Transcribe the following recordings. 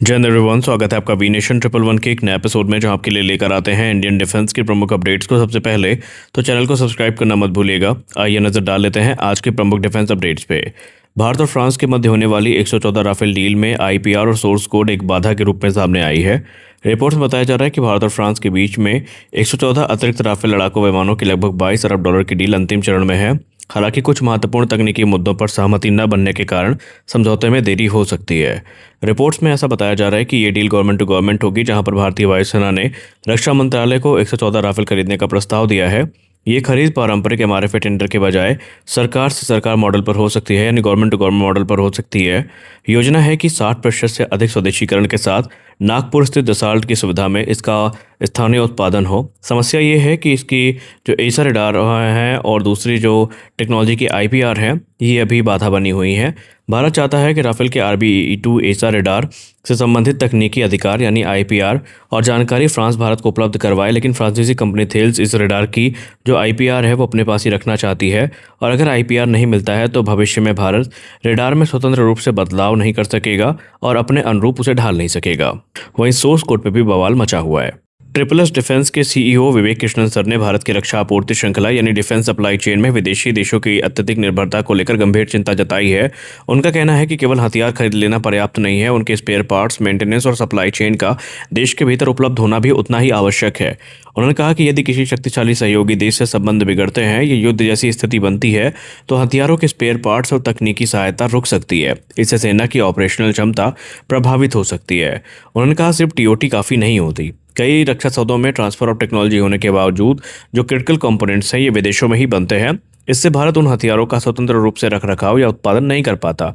जय हिंद एवरीवन, स्वागत है आपका वी नेशन 111 के एक नए एपिसोड में, जहां आपके लिए लेकर आते हैं इंडियन डिफेंस की प्रमुख अपडेट्स को। सबसे पहले तो चैनल को सब्सक्राइब करना मत भूलिएगा। आइए नजर डाल लेते हैं आज के प्रमुख डिफेंस अपडेट्स पे। भारत और फ्रांस के मध्य होने वाली 114 राफेल डील में आईपीआर और सोर्स कोड एक बाधा के रूप में सामने आई है। रिपोर्ट्स में बताया जा रहा है कि भारत और फ्रांस के बीच में 114 अतिरिक्त राफेल लड़ाकू विमानों की लगभग $22 अरब की डील अंतिम चरण में है। हालांकि कुछ महत्वपूर्ण तकनीकी मुद्दों पर सहमति न बनने के कारण समझौते में देरी हो सकती है। रिपोर्ट्स में ऐसा बताया जा रहा है कि ये डील गवर्नमेंट टू गवर्नमेंट होगी, जहां पर भारतीय वायुसेना ने रक्षा मंत्रालय को 114 राफेल खरीदने का प्रस्ताव दिया है। ये खरीद पारंपरिक एमआरएफ टेंडर के बजाय सरकार से सरकार मॉडल पर हो सकती है, यानी गवर्नमेंट टू गवर्नमेंट मॉडल पर हो सकती है। योजना है कि 60% से अधिक स्वदेशीकरण के साथ नागपुर स्थित दसाल्ट की सुविधा में इसका स्थानीय उत्पादन हो। समस्या ये है कि इसकी जो एसर रडार है और दूसरी जो टेक्नोलॉजी की आईपीआर है, ये अभी बाधा बनी हुई है। भारत चाहता है कि राफेल के RBE-2 एसर रडार से संबंधित तकनीकी अधिकार यानी आईपीआर और जानकारी फ्रांस भारत को उपलब्ध करवाए, लेकिन फ्रांसीसी कंपनी थेल्स इस रडार की जो आईपीआर है वो अपने पास ही रखना चाहती है। और अगर आईपीआर नहीं मिलता है तो भविष्य में भारत रडार में स्वतंत्र रूप से बदलाव नहीं कर सकेगा और अपने अनुरूप उसे ढाल नहीं सकेगा। वहीं सोर्स कोड पर भी बवाल मचा हुआ है। ट्रिपल एस डिफेंस के CEO विवेक कृष्णन सर ने भारत की रक्षा आपूर्ति श्रृंखला यानी डिफेंस सप्लाई चेन में विदेशी देशों की अत्यधिक निर्भरता को लेकर गंभीर चिंता जताई है। उनका कहना है कि केवल हथियार खरीद लेना पर्याप्त नहीं है, उनके स्पेयर पार्ट्स, मेंटेनेंस और सप्लाई चेन का देश के भीतर उपलब्ध होना भी उतना ही आवश्यक है। उन्होंने कहा कि यदि किसी शक्तिशाली सहयोगी देश से संबंध बिगड़ते हैं, ये युद्ध जैसी स्थिति बनती है, तो हथियारों के स्पेयर पार्ट्स और तकनीकी सहायता रुक सकती है। इससे सेना की ऑपरेशनल क्षमता प्रभावित हो सकती है। उन्होंने कहा सिर्फ TOT काफ़ी नहीं होती। कई रक्षा सौदों में ट्रांसफर ऑफ टेक्नोलॉजी होने के बावजूद जो क्रिटिकल कंपोनेंट्स हैं ये विदेशों में ही बनते हैं। इससे भारत उन हथियारों का स्वतंत्र रूप से रखरखाव या उत्पादन नहीं कर पाता।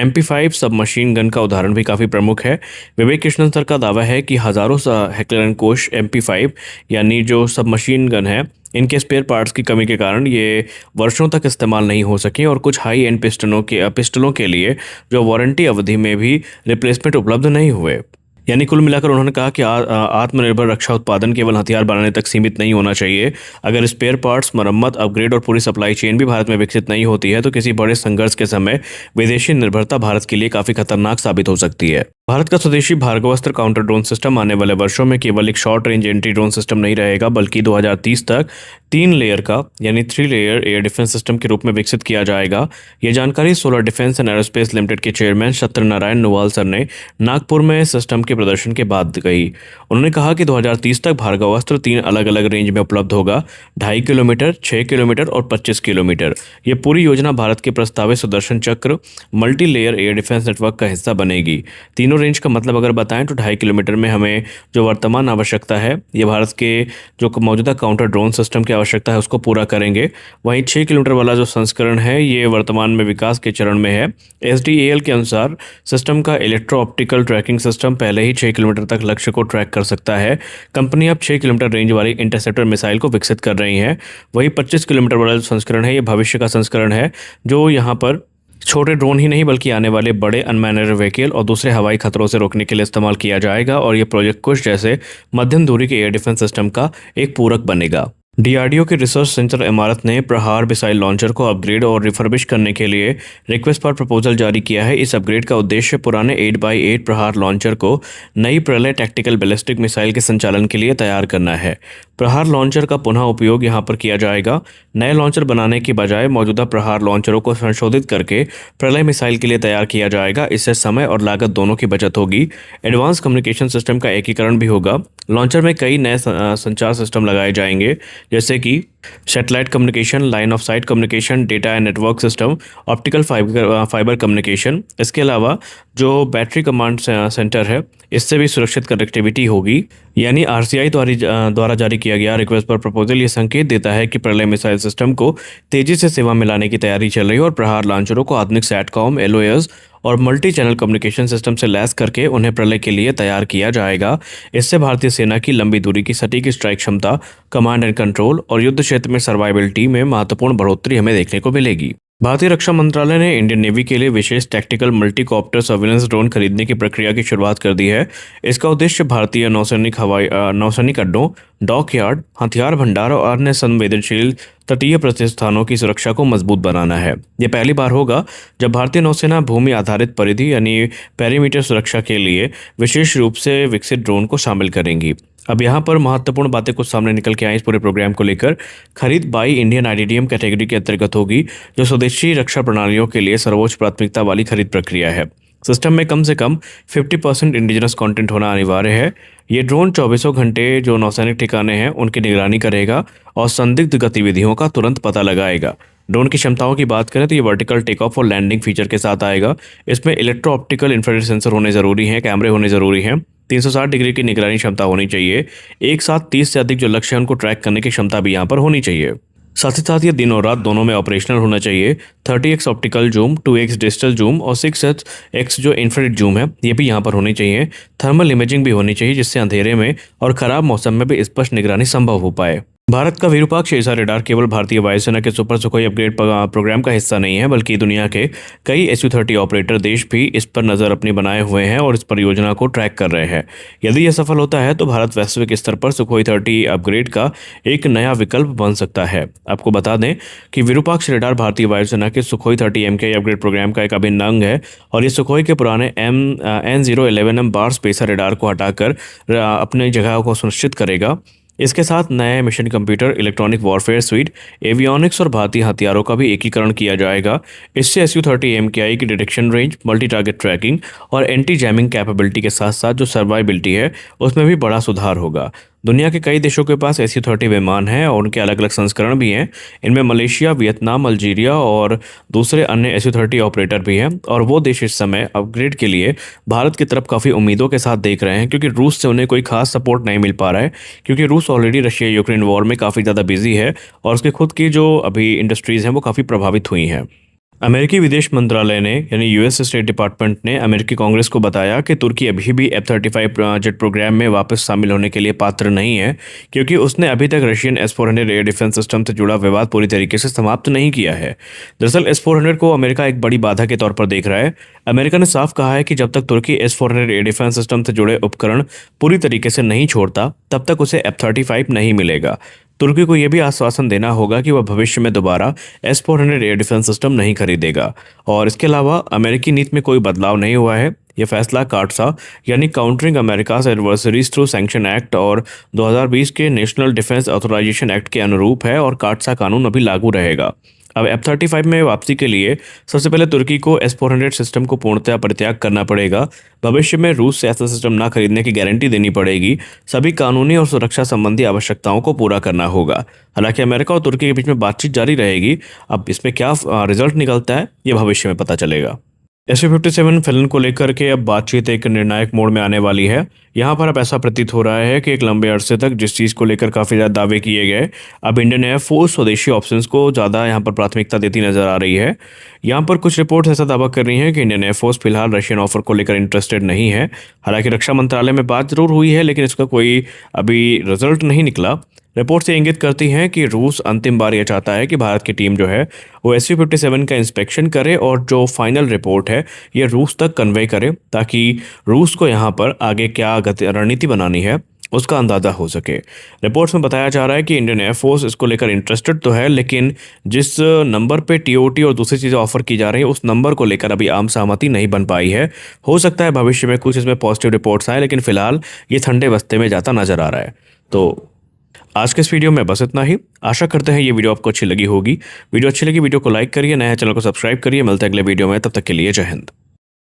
MP5 सब मशीन गन का उदाहरण भी काफ़ी प्रमुख है। विवेक कृष्णन सर का दावा है कि हज़ारों हेक्लेरन कोश MP5 यानी जो सब मशीन गन है, इनके स्पेयर पार्ट्स की कमी के कारण ये वर्षों तक इस्तेमाल नहीं हो सके और कुछ हाई एंड पिस्टलों के लिए जो वारंटी अवधि में भी रिप्लेसमेंट उपलब्ध नहीं हुए। यानी कुल मिलाकर उन्होंने कहा कि आत्मनिर्भर रक्षा उत्पादन केवल हथियार बनाने तक सीमित नहीं होना चाहिए। अगर स्पेयर पार्ट्स, मरम्मत, अपग्रेड और पूरी सप्लाई चेन भी भारत में विकसित नहीं होती है तो किसी बड़े संघर्ष के समय विदेशी निर्भरता भारत के लिए काफ़ी खतरनाक साबित हो सकती है। भारत का स्वदेशी भार्गवास्त्र काउंटर ड्रोन सिस्टम आने वाले वर्षों में केवल एक short range anti drone system नहीं रहेगा, बल्कि 2030 तक 3 लेयर का यानी 3 लेयर एयर डिफेंस सिस्टम के रूप में विकसित किया जाएगा। ये जानकारी solar defence and aerospace limited के चेयरमैन सत्यनारायण नुवाल सर ने नागपुर में सिस्टम के प्रदर्शन के बाद कही। उन्होंने कहा कि 2030 तक भार्गवास्त्र 3 अलग अलग रेंज में उपलब्ध होगा: 2.5 किलोमीटर, 6 किलोमीटर और 25 किलोमीटर। ये पूरी योजना भारत के प्रस्तावित सुदर्शन चक्र multi layer air defence network का हिस्सा बनेगी। तीनों रेंज का मतलब अगर बताएं तो 2.5 किलोमीटर में हमें जो वर्तमान आवश्यकता है, ये भारत के जो मौजूदा काउंटर ड्रोन सिस्टम की आवश्यकता है उसको पूरा करेंगे। वहीं 6 किलोमीटर वाला जो संस्करण है ये वर्तमान में विकास के चरण में है। SDAL के अनुसार सिस्टम का इलेक्ट्रो ऑप्टिकल ट्रैकिंग सिस्टम पहले ही 6 किलोमीटर तक लक्ष्य को ट्रैक कर सकता है। कंपनी अब 6 किलोमीटर रेंज वाली इंटरसेप्टर मिसाइल को विकसित कर रही है। वहीं 25 किलोमीटर वाला जो संस्करण है ये भविष्य का संस्करण है, जो यहाँ पर छोटे ड्रोन ही नहीं बल्कि आने वाले बड़े अनमैन्ड व्हीकल और दूसरे हवाई खतरों से रोकने के लिए इस्तेमाल किया जाएगा। और ये प्रोजेक्ट कुश जैसे मध्यम दूरी के एयर डिफेंस सिस्टम का एक पूरक बनेगा। DRDO के रिसर्च सेंटर इमारत ने प्रहार मिसाइल लॉन्चर को अपग्रेड और रिफर्बिश करने के लिए रिक्वेस्ट फॉर प्रपोजल जारी किया है। इस अपग्रेड का उद्देश्य पुराने 8x8 प्रहार लॉन्चर को नई प्रलय टैक्टिकल बैलिस्टिक मिसाइल के संचालन के लिए तैयार करना है। प्रहार लॉन्चर का पुनः उपयोग यहाँ पर किया जाएगा। नए लॉन्चर बनाने की बजाय मौजूदा प्रहार लॉन्चरों को संशोधित करके प्रलय मिसाइल के लिए तैयार किया जाएगा। इससे समय और लागत दोनों की बचत होगी। एडवांस कम्युनिकेशन सिस्टम का एकीकरण भी होगा। लॉन्चर में कई नए संचार सिस्टम लगाए जाएंगे, जैसे कि satellite communication, line of site communication, data and network system, optical fibre communication. इसके अलावा जो बैटरी कमांड सेंटर है, इससे भी सुरक्षित कनेक्टिविटी होगी। यानी RCI द्वारा जारी किया गया रिक्वेस्ट पर प्रपोजल ये संकेत देता है कि प्रलय मिसाइल सिस्टम को तेजी से सेवा में लाने की तैयारी चल रही है और प्रहार लॉन्चरों को आधुनिक सैटकॉम, LOS और मल्टी चैनल कम्युनिकेशन सिस्टम से लैस करके उन्हें प्रलय के लिए तैयार किया जाएगा। इससे भारतीय सेना की लंबी दूरी की सटीक स्ट्राइक क्षमता, कमांड एंड कंट्रोल और युद्ध क्षेत्र में सर्वाइवबिलिटी में महत्वपूर्ण बढ़ोतरी हमें देखने को मिलेगी। भारतीय रक्षा मंत्रालय ने इंडियन नेवी के लिए विशेष टैक्टिकल मल्टीकॉप्टर सर्विलेंस ड्रोन खरीदने की प्रक्रिया की शुरुआत कर दी है। इसका उद्देश्य भारतीय नौसैनिक अड्डों, डॉकयार्ड, हथियार भंडार और अन्य संवेदनशील तटीय प्रतिष्ठानों की सुरक्षा को मजबूत बनाना है। यह पहली बार होगा जब भारतीय नौसेना भूमि आधारित परिधि यानी पेरीमीटर सुरक्षा के लिए विशेष रूप से विकसित ड्रोन को शामिल करेंगी। अब यहाँ पर महत्वपूर्ण बातें कुछ सामने निकल के आई इस पूरे प्रोग्राम को लेकर। खरीद बाई इंडियन आईडीडीएम कैटेगरी के अंतर्गत होगी, जो स्वदेशी रक्षा प्रणालियों के लिए सर्वोच्च प्राथमिकता वाली खरीद प्रक्रिया है। सिस्टम में कम से कम 50% इंडिजिनस कंटेंट होना अनिवार्य है। ये ड्रोन 24 घंटे जो नौसैनिक ठिकाने हैं उनकी निगरानी करेगा और संदिग्ध गतिविधियों का तुरंत पता लगाएगा। ड्रोन की क्षमताओं की बात करें तो ये वर्टिकल टेक ऑफ और लैंडिंग फीचर के साथ आएगा। इसमें इलेक्ट्रो ऑप्टिकल इंफ्रारेड सेंसर होने ज़रूरी हैं, कैमरे होने ज़रूरी हैं, 360 डिग्री की निगरानी क्षमता होनी चाहिए। एक साथ 30 से अधिक जो लक्ष्य है उनको ट्रैक करने की क्षमता भी यहाँ पर होनी चाहिए। साथ ही साथ ये दिन और रात दोनों में ऑपरेशनल होना चाहिए। 30x optical zoom, 2x digital zoom और 6x जो इंफ्रारेड जूम है ये भी यहाँ पर होनी चाहिए। थर्मल इमेजिंग भी होनी चाहिए जिससे अंधेरे में और खराब मौसम में भी स्पष्ट निगरानी संभव हो पाए। भारत का विरूपाक्ष एसा रेडार केवल भारतीय वायुसेना के सुपर सुखोई अपग्रेड प्रोग्राम का हिस्सा नहीं है, बल्कि दुनिया के कई SU-30 ऑपरेटर देश भी इस पर नज़र अपनी बनाए हुए हैं और इस परियोजना को ट्रैक कर रहे हैं। यदि यह सफल होता है तो भारत वैश्विक स्तर पर सुखोई 30 अपग्रेड का एक नया विकल्प बन सकता है। आपको बता दें कि विरूपाक्ष रेडार भारतीय वायुसेना के सुखोई 30 MKI अपग्रेड प्रोग्राम का एक अभिन्न अंग है और ये सुखोई के पुराने N011M बार स्पेसर रेडार को हटाकर अपनी जगह को सुनिश्चित करेगा। इसके साथ नए mission computer, electronic warfare sweet, avionics और भारतीय हथियारों का भी एकीकरण किया जाएगा। इससे SU-30 MKI की detection range, multi target tracking और एंटी जैमिंग कैपेबिलिटी के साथ साथ जो सर्वाइबिलिटी है उसमें भी बड़ा सुधार होगा। दुनिया के कई देशों के पास SU-30 विमान हैं और उनके अलग अलग संस्करण भी हैं। इनमें मलेशिया, वियतनाम, अल्जीरिया और दूसरे अन्य SU-30 ऑपरेटर भी हैं और वो देश इस समय अपग्रेड के लिए भारत की तरफ काफ़ी उम्मीदों के साथ देख रहे हैं, क्योंकि रूस से उन्हें कोई खास सपोर्ट नहीं मिल पा रहा है, क्योंकि रूस ऑलरेडी रशिया यूक्रेन वॉर में काफ़ी ज़्यादा बिजी है और उसके खुद की जो अभी इंडस्ट्रीज़ हैं वो काफ़ी प्रभावित हुई हैं। अमेरिकी विदेश मंत्रालय ने यानी US स्टेट डिपार्टमेंट ने अमेरिकी कांग्रेस को बताया कि तुर्की अभी भी F-35 जेट प्रोग्राम में वापस शामिल होने के लिए पात्र नहीं है, क्योंकि उसने अभी तक Russian S-400 air defence system से जुड़ा विवाद पूरी तरीके से समाप्त नहीं किया है। दरअसल S-400 को अमेरिका एक बड़ी बाधा के तौर पर देख रहा है। अमेरिका ने साफ कहा है कि जब तक तुर्की S-400 एयर डिफेंस सिस्टम से जुड़े उपकरण पूरी तरीके से नहीं छोड़ता तब तक उसे F-35 नहीं मिलेगा। तुर्की को यह भी आश्वासन देना होगा कि वह भविष्य में दोबारा S-400 एयर डिफेंस सिस्टम नहीं खरीदेगा। और इसके अलावा अमेरिकी नीति में कोई बदलाव नहीं हुआ है। यह फैसला काटसा यानी countering America's adversaries through sanction act और 2020 के नेशनल डिफेंस ऑथराइजेशन एक्ट के अनुरूप है और काटसा कानून अभी लागू रहेगा। अब F-35 में वापसी के लिए सबसे पहले तुर्की को S-400 सिस्टम को पूर्णतः परित्याग करना पड़ेगा। भविष्य में रूस से ऐसा सिस्टम ना खरीदने की गारंटी देनी पड़ेगी। सभी कानूनी और सुरक्षा संबंधी आवश्यकताओं को पूरा करना होगा। हालांकि अमेरिका और तुर्की के बीच में बातचीत जारी रहेगी। अब इसमें क्या रिजल्ट निकलता है ये भविष्य में पता चलेगा। SU-57 फिल्म को लेकर के अब बातचीत एक निर्णायक मोड़ में आने वाली है। यहाँ पर अब ऐसा प्रतीत हो रहा है कि एक लंबे अरसे तक जिस चीज़ को लेकर काफ़ी ज़्यादा दावे किए गए, अब इंडियन एयरफोर्स स्वदेशी ऑप्शंस को ज़्यादा यहाँ पर प्राथमिकता देती नजर आ रही है। यहाँ पर कुछ रिपोर्ट्स ऐसा दावा कर रही हैं कि इंडियन एयरफोर्स फिलहाल रशियन ऑफर को लेकर इंटरेस्टेड नहीं है। हालांकि रक्षा मंत्रालय में बात जरूर हुई है, लेकिन इसका कोई अभी रिजल्ट नहीं निकला। रिपोर्ट से इंगित करती हैं कि रूस अंतिम बार यह चाहता है कि भारत की टीम जो है वो SU-57 का इंस्पेक्शन करे और जो फाइनल रिपोर्ट है ये रूस तक कन्वे करे, ताकि रूस को यहाँ पर आगे क्या रणनीति बनानी है उसका अंदाज़ा हो सके। रिपोर्ट्स में बताया जा रहा है कि इंडियन एयरफोर्स इसको लेकर इंटरेस्टेड तो है, लेकिन जिस नंबर पे TOT और दूसरी चीज़ें ऑफर की जा रही है उस नंबर को लेकर अभी आम सहमति नहीं बन पाई है। हो सकता है भविष्य में कुछ इसमें पॉजिटिव रिपोर्ट्स आए, लेकिन फिलहाल ये ठंडे बस्ते में जाता नजर आ रहा है। तो आज के इस वीडियो में बस इतना ही। आशा करते हैं ये वीडियो आपको अच्छी लगी होगी। वीडियो अच्छी लगी वीडियो को लाइक करिए, नया चैनल को सब्सक्राइब करिए। मिलते हैं अगले वीडियो में, तब तक के लिए जय हिंद।